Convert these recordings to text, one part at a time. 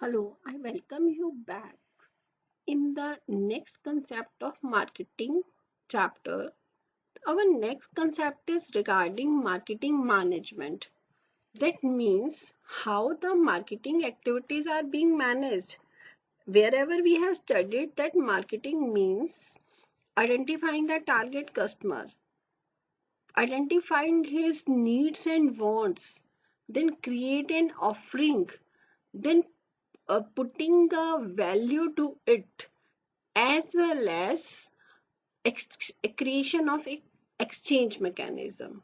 Hello, I welcome you back. In the next concept of marketing chapter, our next concept is regarding marketing management. That means how the marketing activities are being managed. Wherever we have studied that marketing means identifying the target customer, identifying his needs and wants, then create an offering, then putting a value to it, as well as creation of exchange mechanism.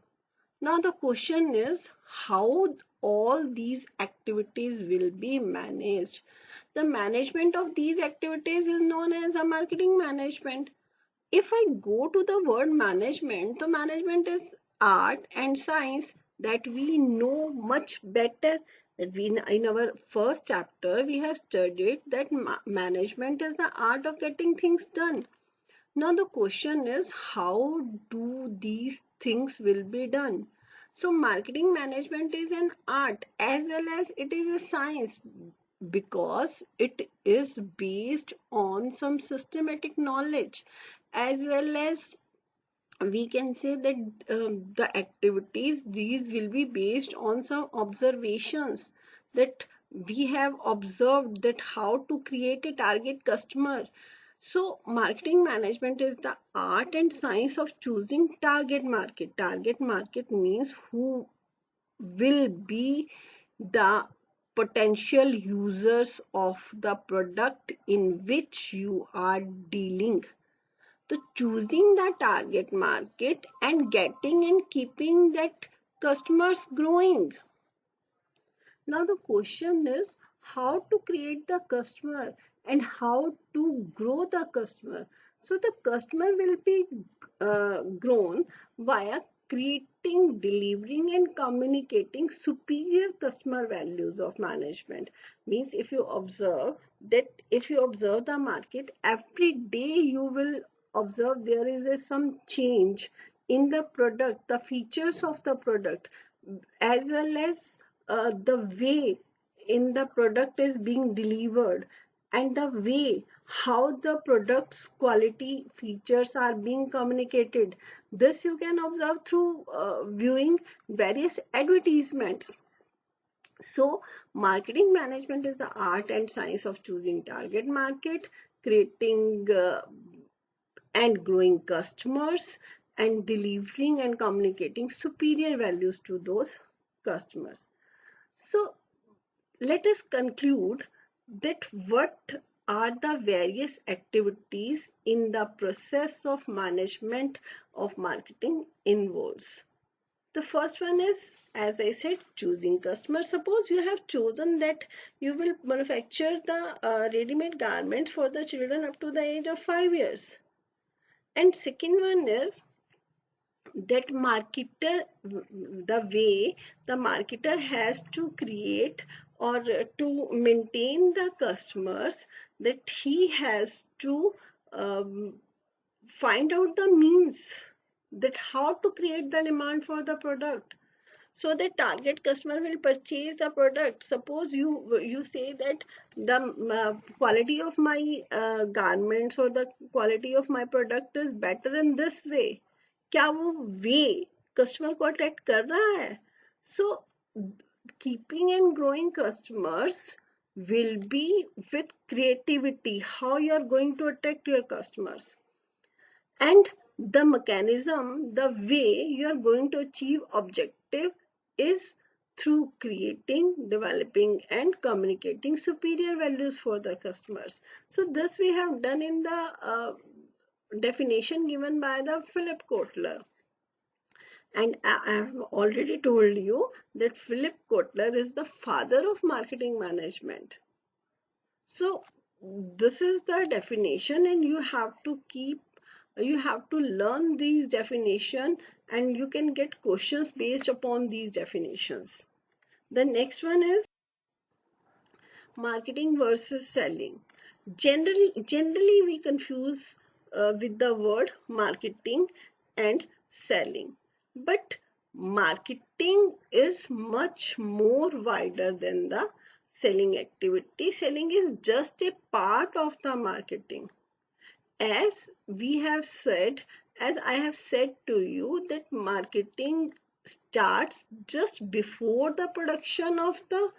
Now the question is how all these activities will be managed. The management of these activities is known as a marketing management. If I go to the word management, the management is art and science that we know much better. That we in our first chapter we have studied that management is the art of getting things done. Now the question is how do these things will be done? So marketing management is an art as well as it is a science because it is based on some systematic knowledge, as well as we can say that the activities these will be based on some observations that we have observed that how to create a target customer. So marketing management is the art and science of choosing target market. Target market means who will be the potential users of the product in which you are dealing. So choosing the target market and getting and keeping that customers growing. Now the question is how to create the customer and how to grow the customer. So the customer will be grown via creating, delivering and communicating superior customer values of management. Means if you observe the market every day, you will observe there is some change in the product, the features of the product, as well as the way in the product is being delivered, and the way how the product's quality features are being communicated. This you can observe through viewing various advertisements. So marketing management is the art and science of choosing target market, creating and growing customers, and delivering and communicating superior values to those customers. So let us conclude that what are the various activities in the process of management of marketing involves. The first one is, as I said, choosing customers. Suppose you have chosen that you will manufacture the ready-made garments for the children up to the age of 5 years. And second one is that marketer, the way the marketer has to create or to maintain the customers, that he has to um, find out the means that how to create the demand for the product so the target customer will purchase the product. Suppose you say that the quality of my garments or the quality of my product is better in this way, क्या वो वे customer को attract कर रहा है? So keeping and growing customers will be with creativity, how you are going to attract your customers, and the mechanism, the way you are going to achieve objective is through creating, developing and communicating superior values for the customers. So this we have done in the definition given by the Philip Kotler. And I have already told you that Philip Kotler is the father of marketing management. So this is the definition, and you have to learn these definition, and you can get questions based upon these definitions. The next one is marketing versus selling. Generally we confuse with the word marketing and selling, but marketing is much more wider than the selling activity. Selling is just a part of the marketing. As we have said, as I have said to you, that marketing starts just before the production of the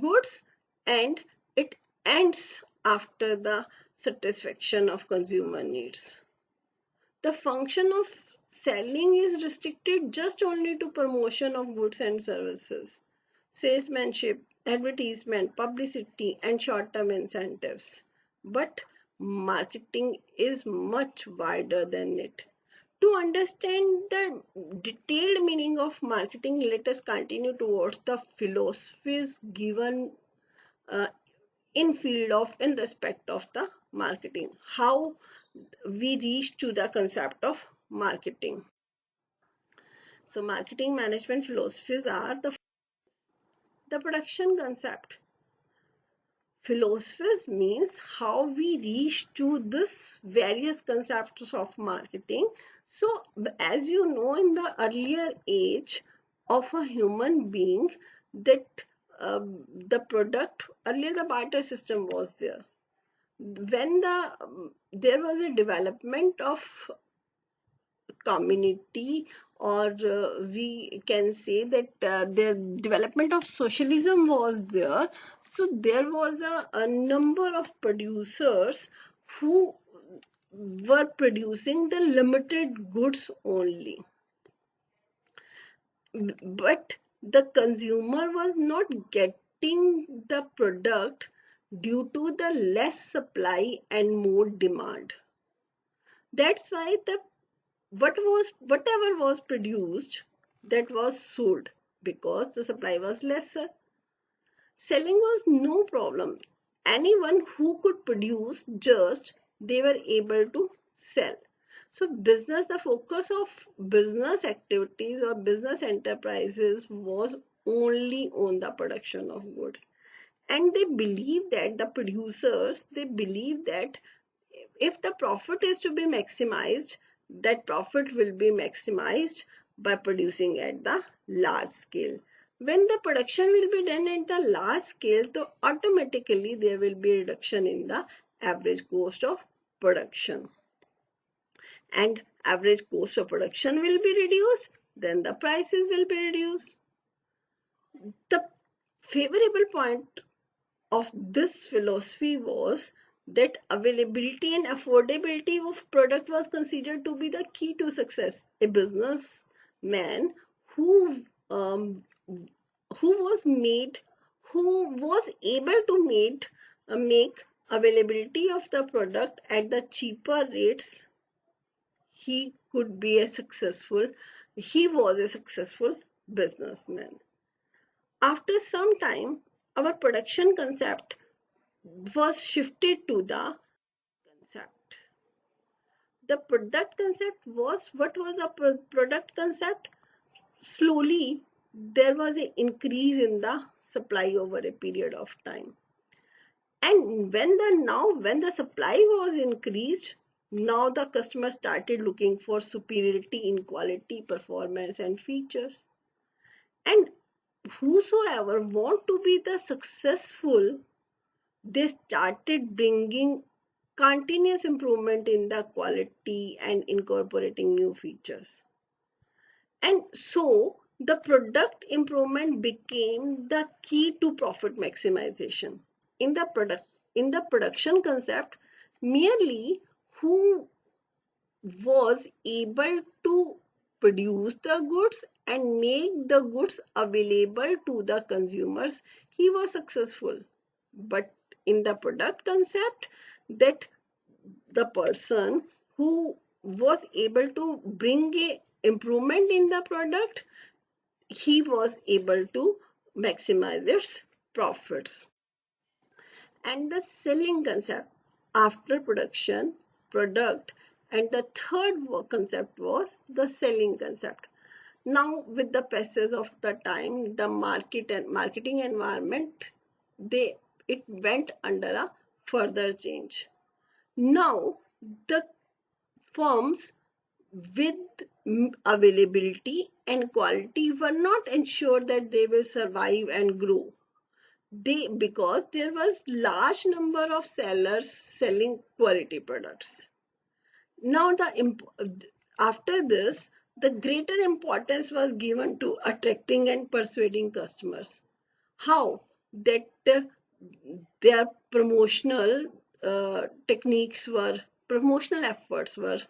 goods and it ends after the satisfaction of consumer needs. The function of selling is restricted just only to promotion of goods and services, salesmanship, advertisement, publicity, and short term incentives. But marketing is much wider than it. To understand the detailed meaning of marketing, let us continue towards the philosophies given uh, in respect of the marketing. How we reach to the concept of marketing. So marketing management philosophies are the production concept. Philosophies means how we reach to this various concepts of marketing. So as you know, in the earlier age of a human being, that the product, earlier the barter system was there. When there was a development of community, or we can say that the development of socialism was there, so there was a number of producers who were producing the limited goods only, but the consumer was not getting the product due to the less supply and more demand. That's why the whatever was produced, that was sold, because the supply was lesser. Selling was no problem. Anyone who could produce, just they were able to sell. So business, the focus of business activities or business enterprises was only on the production of goods. And they believe that the producers, they believe that if the profit is to be maximized, that profit will be maximized by producing at the large scale. When the production will be done at the large scale, so automatically there will be a reduction in the average cost of production. And average cost of production will be reduced, then the prices will be reduced. The favorable point of this philosophy was that availability and affordability of product was considered to be the key to success. A businessman who who was made who was able to make availability of the product at the cheaper rates, he could be a successful he was a successful businessman. After some time, our production concept was shifted to the concept. The product concept was, what was a product concept? Slowly, there was an increase in the supply over a period of time. And when the supply was increased, now the customer started looking for superiority in quality, performance, and features. And whosoever want to be the successful, they started bringing continuous improvement in the quality and incorporating new features. And so the product improvement became the key to profit maximization. In the production concept, merely who was able to produce the goods and make the goods available to the consumers, he was successful. But in the product concept, that the person who was able to bring a improvement in the product, he was able to maximize its profits. And the selling concept after product, and the third concept was the selling concept. Now with the passage of the time, the market and marketing environment, they it went under a further change. Now the firms with availability and quality were not ensured that they will survive and grow. because there was large number of sellers selling quality products. Now after this, the greater importance was given to attracting and persuading customers. How? That their promotional efforts were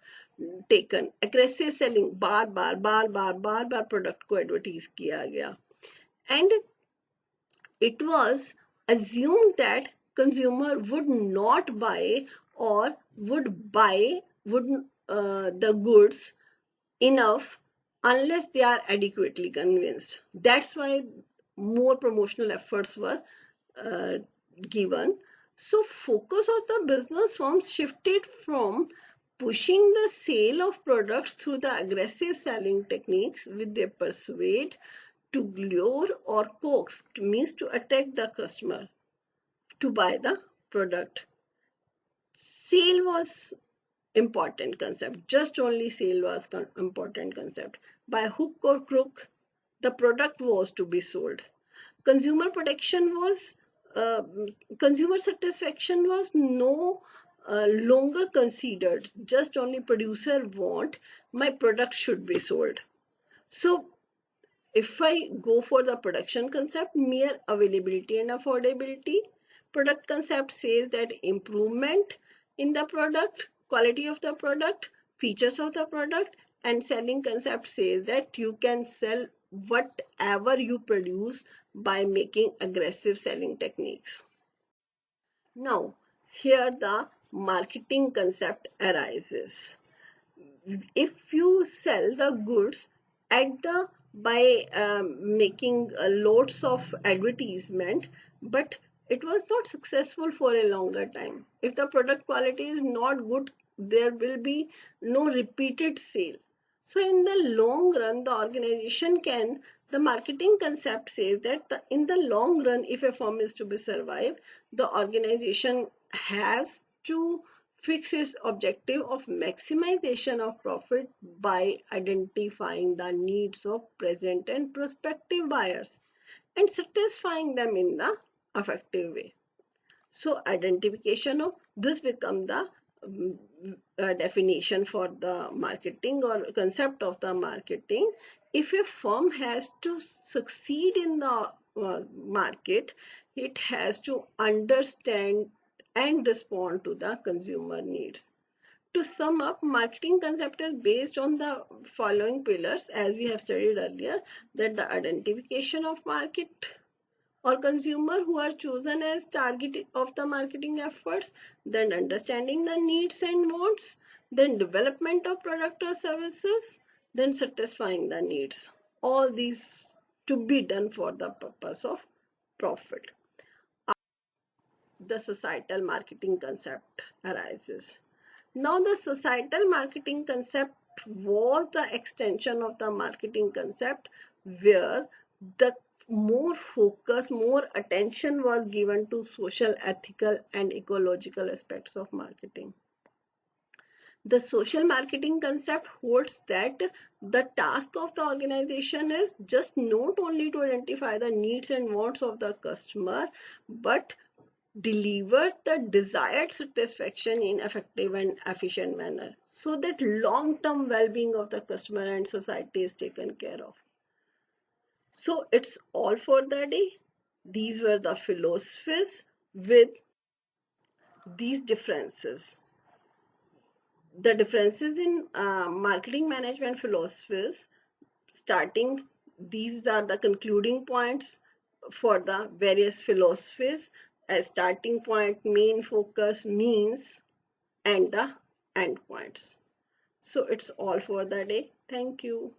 taken. Aggressive selling, bar bar product को advertise किया गया. And it was assumed that consumer would not buy or would the goods enough unless they are adequately convinced. That's why more promotional efforts were uh, given. So focus of the business firms shifted from pushing the sale of products through the aggressive selling techniques which they persuade to lure or coax, means to attract the customer to buy the product. Sale was important concept. Just only sale was important concept. By hook or crook, the product was to be sold. Consumer protection was uh, consumer satisfaction was no longer considered. Just only producer want my product should be sold. So if I go for the production concept, mere availability and affordability. Product concept says that improvement in the product, quality of the product, features of the product, and selling concept says that you can sell whatever you produce by making aggressive selling techniques. Now, here the marketing concept arises. If you sell the goods at the by making loads of advertisement, but it was not successful for a longer time, if the product quality is not good, there will be no repeated sale. So in the long run, the organization can, the marketing concept says that in the long run, if a firm is to be survive, the organization has to fix its objective of maximization of profit by identifying the needs of present and prospective buyers and satisfying them in the effective way. So identification of this become the definition for the marketing or concept of the marketing. If a firm has to succeed in the market, it has to understand and respond to the consumer needs. To sum up, marketing concept is based on the following pillars as we have studied earlier, that the identification of market or consumer who are chosen as target of the marketing efforts, then understanding the needs and wants, then development of product or services, then satisfying the needs. All these to be done for the purpose of profit. The societal marketing concept arises. Now, the societal marketing concept was the extension of the marketing concept where the more focus, more attention was given to social, ethical, and ecological aspects of marketing. The social marketing concept holds that the task of the organization is just not only to identify the needs and wants of the customer, but deliver the desired satisfaction in effective and efficient manner so that long-term well-being of the customer and society is taken care of. So it's all for the day. These were the philosophies with these differences. The differences in marketing management philosophies, starting, these are the concluding points for the various philosophies. As starting point, main focus, means, and the end points. So it's all for the day. Thank you.